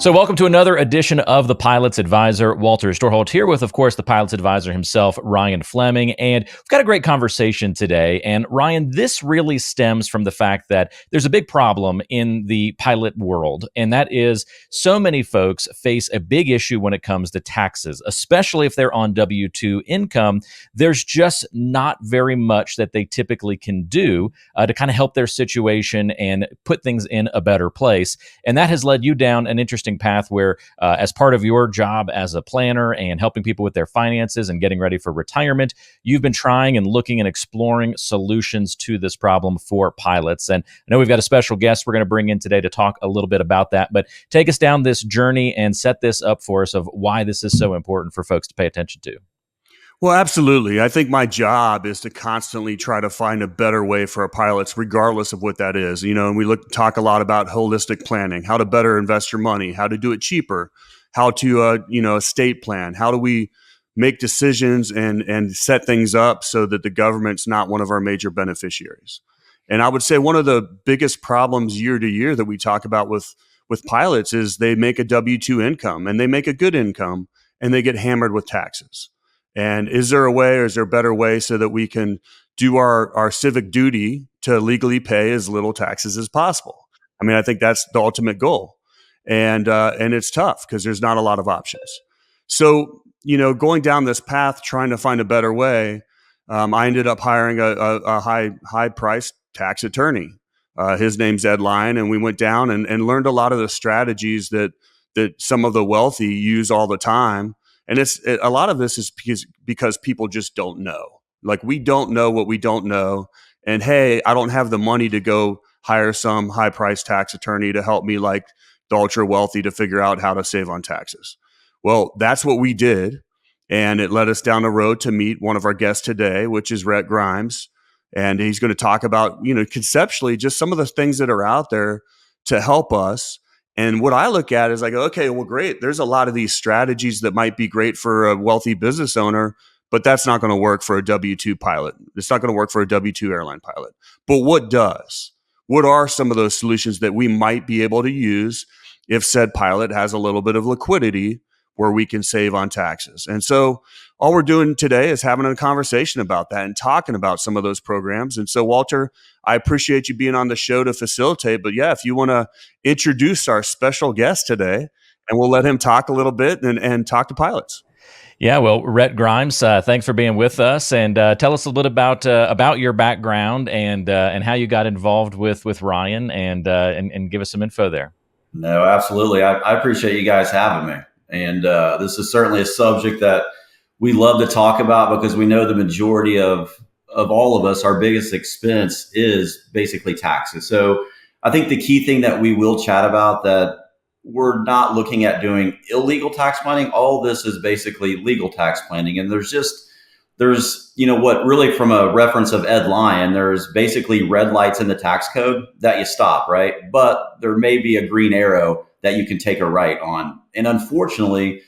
So welcome to another edition of The Pilot's Advisor. Walter Storholt here with, of course, the Pilot's Advisor himself, Ryan Fleming. And we've got a great conversation today. And Ryan, this really stems from the fact that there's a big problem in the pilot world. And that is so many folks face a big issue when it comes to taxes, especially if they're on W-2 income. There's just not very much that they typically can do to kind of help their situation and put things in a better place. And that has led you down an interesting path where, as part of your job as a planner and helping people with their finances and getting ready for retirement, you've been trying and looking and exploring solutions to this problem for pilots. And I know we've got a special guest we're going to bring in today to talk a little bit about that, but take us down this journey and set this up for us of why this is so important for folks to pay attention to. Well, absolutely. I think my job is to constantly try to find a better way for our pilots, regardless of what that is. And we talk a lot about holistic planning, how to better invest your money, how to do it cheaper, how to, estate plan, how do we make decisions and set things up so that the government's not one of our major beneficiaries. And I would say one of the biggest problems year to year that we talk about with pilots is they make a W-2 income and they make a good income and they get hammered with taxes. And is there a way, or is there a better way so that we can do our civic duty to legally pay as little taxes as possible? I mean, I think that's the ultimate goal. And it's tough because there's not a lot of options. So, going down this path, trying to find a better way, I ended up hiring a high priced tax attorney. His name's Ed Lyon, and we went down and learned a lot of the strategies that some of the wealthy use all the time. And a lot of this is because people just don't know. Like, we don't know what we don't know. And hey, I don't have the money to go hire some high-priced tax attorney to help me, like the ultra wealthy, to figure out how to save on taxes. Well, that's what we did. And it led us down the road to meet one of our guests today, which is Rhett Grimes. And he's going to talk about, conceptually, just some of the things that are out there to help us. And what I look at is like, okay, well, great. There's a lot of these strategies that might be great for a wealthy business owner, but that's not going to work for a W-2 pilot. It's not going to work for a W-2 airline pilot. But what does? What are some of those solutions that we might be able to use if said pilot has a little bit of liquidity where we can save on taxes? And so all we're doing today is having a conversation about that and talking about some of those programs. And so, Walter, I appreciate you being on the show to facilitate. But yeah, if you want to introduce our special guest today, and we'll let him talk a little bit and talk to pilots. Yeah, well, Rhett Grimes, thanks for being with us, and tell us a little bit about your background and how you got involved with Ryan, and give us some info there. No, absolutely. I appreciate you guys having me, and this is certainly a subject that we love to talk about because we know the majority of all of us, our biggest expense is basically taxes. So I think the key thing that we will chat about, that we're not looking at doing illegal tax planning. All this is basically legal tax planning. And there's what really, from a reference of Ed Lyon, there's basically red lights in the tax code that you stop, right? But there may be a green arrow that you can take a right on. And unfortunately,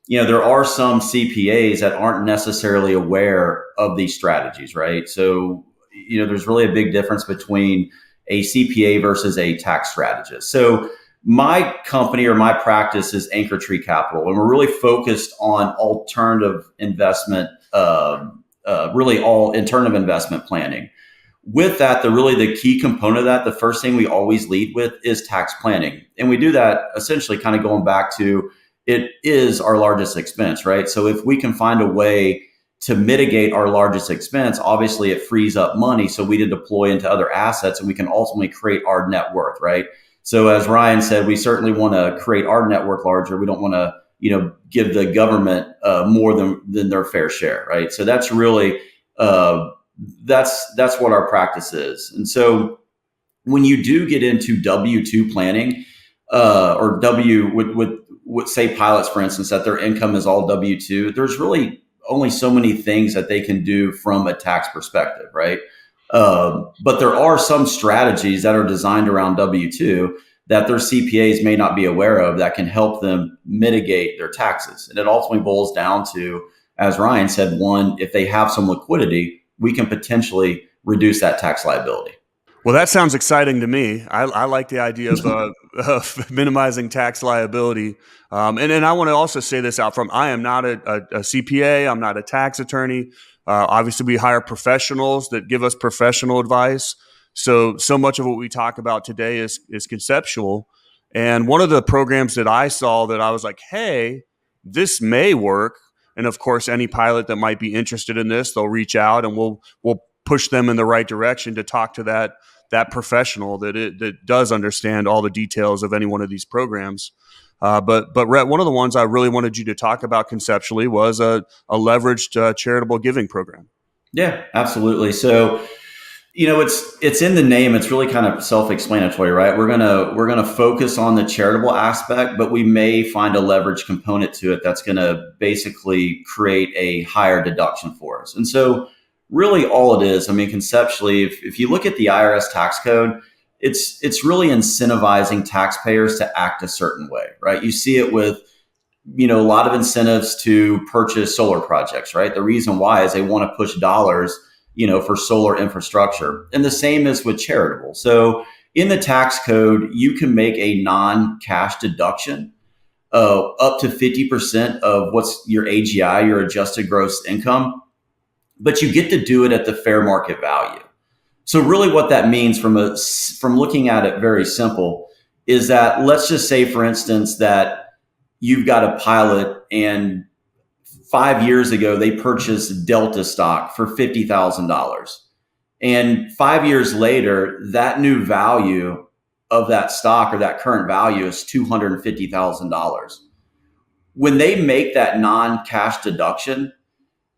there are some CPAs that aren't necessarily aware of these strategies, right? So, there's really a big difference between a CPA versus a tax strategist. So my company, or my practice, is Anchortree Capital, and we're really focused on alternative investment, really all alternative investment planning. With that, the key component of that, the first thing we always lead with is tax planning. And we do that essentially kind of going back to, it is our largest expense, right? So if we can find a way to mitigate our largest expense, obviously it frees up money so we can deploy into other assets, and we can ultimately create our net worth, right? So as Ryan said, we certainly want to create our net worth larger. We don't want to, give the government more than their fair share, right? So that's really, that's what our practice is. And so when you do get into W-2 planning, or with say pilots, for instance, that their income is all W-2, there's really only so many things that they can do from a tax perspective, right? But there are some strategies that are designed around W-2 that their CPAs may not be aware of that can help them mitigate their taxes. And it ultimately boils down to, as Ryan said, one, if they have some liquidity, we can potentially reduce that tax liability. Well, that sounds exciting to me. I like the idea of minimizing tax liability. And I want to also say this out front. I am not a CPA. I'm not a tax attorney. Obviously, we hire professionals that give us professional advice. So much of what we talk about today is conceptual. And one of the programs that I saw that I was like, hey, this may work. And of course, any pilot that might be interested in this, they'll reach out and we'll push them in the right direction to talk to that professional that does understand all the details of any one of these programs. But Rhett, one of the ones I really wanted you to talk about conceptually was a leveraged charitable giving program. Yeah, absolutely. So, it's in the name. It's really kind of self-explanatory, right? We're gonna focus on the charitable aspect, but we may find a leverage component to it that's going to basically create a higher deduction for us. And so, really, all it is, I mean, conceptually, if you look at the IRS tax code, it's really incentivizing taxpayers to act a certain way, right? You see it with a lot of incentives to purchase solar projects, right? The reason why is they want to push dollars, for solar infrastructure. And the same is with charitable. So in the tax code, you can make a non-cash deduction up to 50% of what's your AGI, your adjusted gross income, but you get to do it at the fair market value. So really what that means from looking at it very simple is that, let's just say, for instance, that you've got a pilot and 5 years ago they purchased Delta stock for $50,000. And 5 years later, that new value of that stock, or that current value, is $250,000. When they make that non-cash deduction,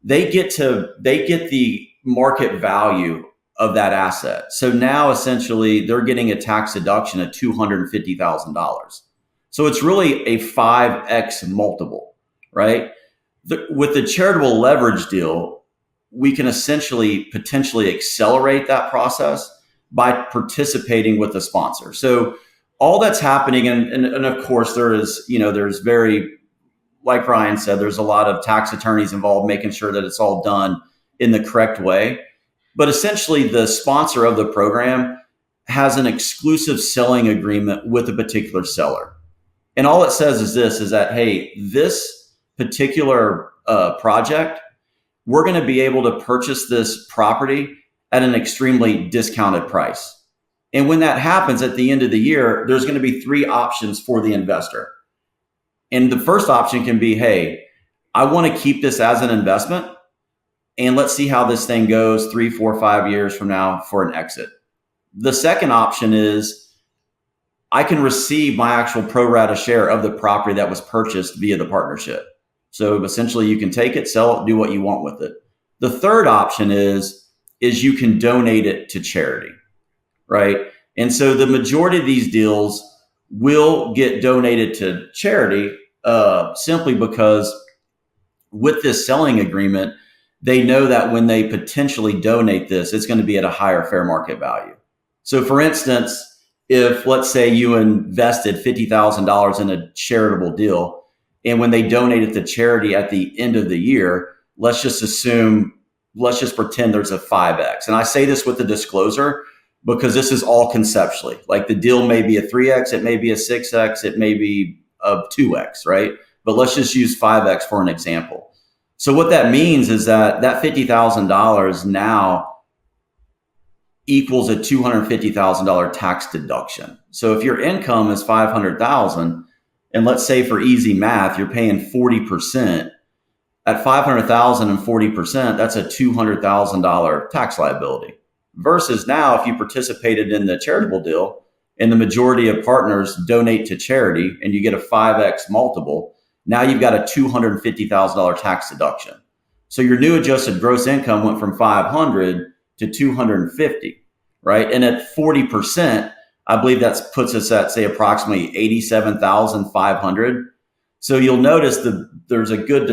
they get the market value of that asset. So now essentially they're getting a tax deduction of $250,000. So it's really a 5x multiple, right? With the charitable leverage deal, we can essentially potentially accelerate that process by participating with the sponsor. So all that's happening, and of course there's very, like Ryan said, there's a lot of tax attorneys involved making sure that it's all done in the correct way. But essentially, the sponsor of the program has an exclusive selling agreement with a particular seller. And all it says is that, hey, this particular project, we're going to be able to purchase this property at an extremely discounted price. And when that happens at the end of the year, there's going to be 3 options for the investor. And the first option can be, hey, I want to keep this as an investment, and let's see how this thing goes 3, 4, 5 years from now for an exit. The second option is, I can receive my actual pro rata share of the property that was purchased via the partnership. So essentially you can take it, sell it, do what you want with it. The third option is you can donate it to charity, right? And so the majority of these deals will get donated to charity simply because with this selling agreement, they know that when they potentially donate this, it's going to be at a higher fair market value. So for instance, if, let's say, you invested $50,000 in a charitable deal, and when they donate it to charity at the end of the year, let's just pretend there's a 5X. And I say this with the disclosure because this is all conceptually. Like, the deal may be a 3X, it may be a 6X, it may be a 2X, right? But let's just use 5X for an example. So what that means is that $50,000 now equals a $250,000 tax deduction. So if your income is $500,000, and let's say for easy math, you're paying 40%, at $500,000 and 40%, that's a $200,000 tax liability. Versus now, if you participated in the charitable deal and the majority of partners donate to charity and you get a 5X multiple, now you've got a $250,000 tax deduction. So your new adjusted gross income went from 500 to 250, right? And at 40%, I believe that puts us at, say, approximately 87,500. So you'll notice that there's a good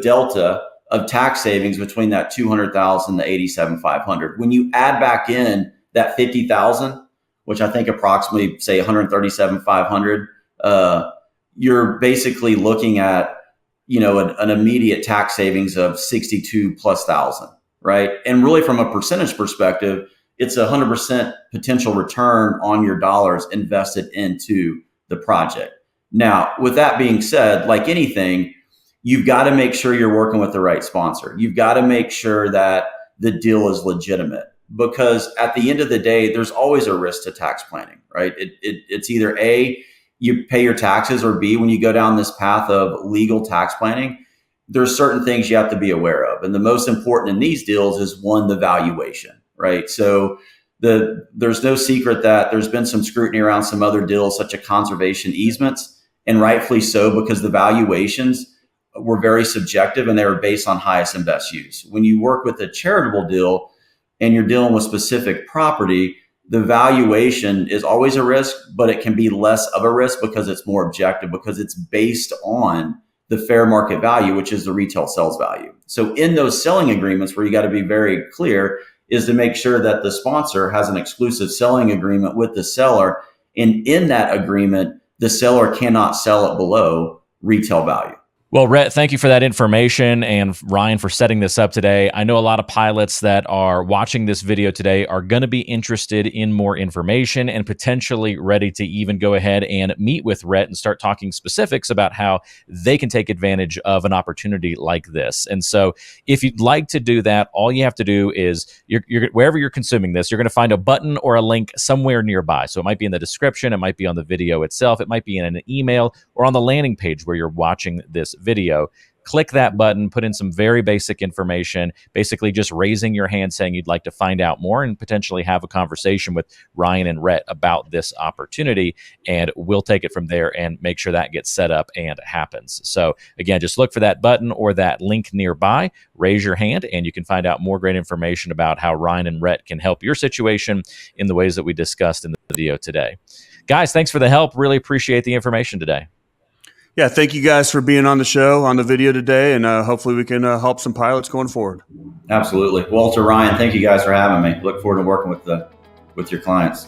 delta of tax savings between that 200,000 and the 87,500. When you add back in that 50,000, which I think approximately, say, 137,500, you're basically looking at, an immediate tax savings of 62 plus thousand, right? And really, from a percentage perspective, it's 100% potential return on your dollars invested into the project. Now, with that being said, like anything, you've got to make sure you're working with the right sponsor. You've got to make sure that the deal is legitimate, because at the end of the day, there's always a risk to tax planning, right? It's either A, you pay your taxes, or B, when you go down this path of legal tax planning, there's certain things you have to be aware of. And the most important in these deals is, one, the valuation, right? So there's no secret that there's been some scrutiny around some other deals, such as conservation easements, and rightfully so, because the valuations were very subjective and they were based on highest and best use. When you work with a charitable deal and you're dealing with specific property, the valuation is always a risk, but it can be less of a risk because it's more objective, because it's based on the fair market value, which is the retail sales value. So in those selling agreements, where you got to be very clear, is to make sure that the sponsor has an exclusive selling agreement with the seller. And in that agreement, the seller cannot sell it below retail value. Well, Rhett, thank you for that information, and Ryan for setting this up today. I know a lot of pilots that are watching this video today are going to be interested in more information and potentially ready to even go ahead and meet with Rhett and start talking specifics about how they can take advantage of an opportunity like this. And so if you'd like to do that, all you have to do is, wherever you're consuming this, you're going to find a button or a link somewhere nearby. So it might be in the description, it might be on the video itself, it might be in an email or on the landing page where you're watching this video. Click that button, put in some very basic information, basically just raising your hand saying you'd like to find out more and potentially have a conversation with Ryan and Rhett about this opportunity. And we'll take it from there and make sure that gets set up and happens. So again, just look for that button or that link nearby, raise your hand, and you can find out more great information about how Ryan and Rhett can help your situation in the ways that we discussed in the video today. Guys, thanks for the help. Really appreciate the information today. Yeah, thank you guys for being on the show, on the video today, and hopefully we can help some pilots going forward. Absolutely. Walter, Ryan, thank you guys for having me. Look forward to working with your clients.